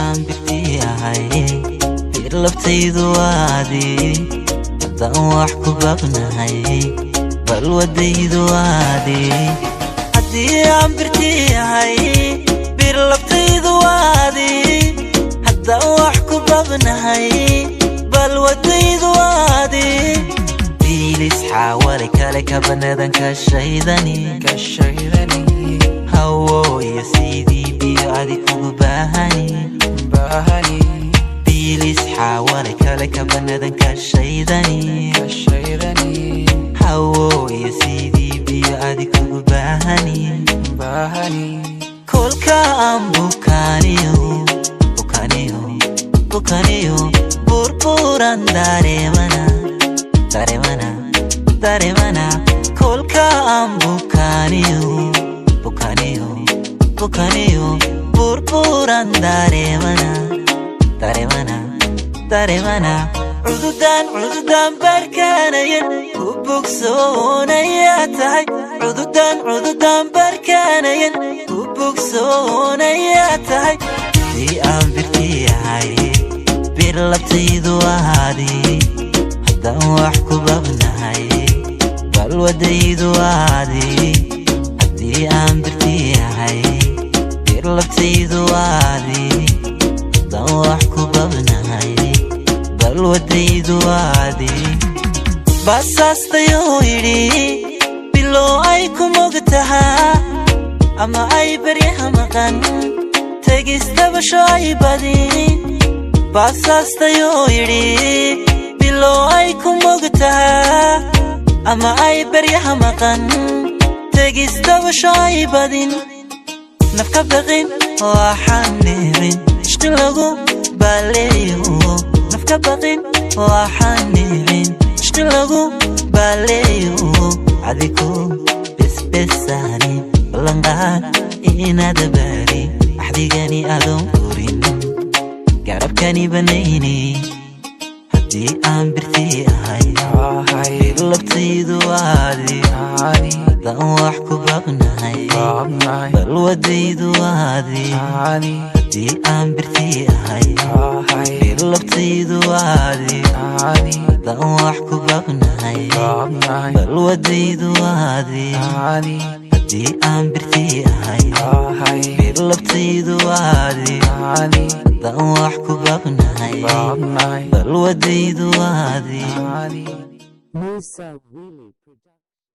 aan birtiyahay bir laftaydu waadi haddaan wax ku babnahay bal wadaydu waadi haddii aan birtiyahay bir laftaydu waadi haddaan wax ku babnahay bal wadaydu waadi bilis xaawali kale kabanadan ka shaydani hawo iyo sidii biyo adi kugu baahani bilis xaawali kale kabanadan ka shaydani hawo iyo sidii biyo adi kugu baahani kolka aan bukaaniyo burburan daremana kolka aan bukaaniyo burburan daremana cududan barkaanayan ku bogsoonaya tahay cududan barkaanayan ku bogsoonaya tahay haddii aan birtiyahay bir labtaydu waadi haddaan wax ku babnahay bal wadaydu waadi haddii aan birtiyahay bir labtaydu waadi haddaan wax ku babnahay bal wadaydu waadi basaastayoo yidhi bilo ay ku mogtahaa ama ay baryaha maqan tegistabasho ay badin basaastayoo yidhi bilo ay ku mogtahaa ama ay baryaha maqan tegistabasho ay badin nafka baqin waxaan neebin ishqi lagu baaleeyo nafka baqin waxaan neebin ishqi lagu baaleeyo adiku besbesani ballanqaad inaad baari axdigani adoon furin garabkani banayni haddii aan birtiyahay bir labtaydu waadi haddaan wax ku babnahay bal wadaydu waadi haddii aan birtiyahay bir labtaydu waadi haddaan wax ku babnahay bal wadaydu waadi haddii aan birtiyahay bir labtaydu waadi haddaan wax ku babnahay bal wadaydu waadi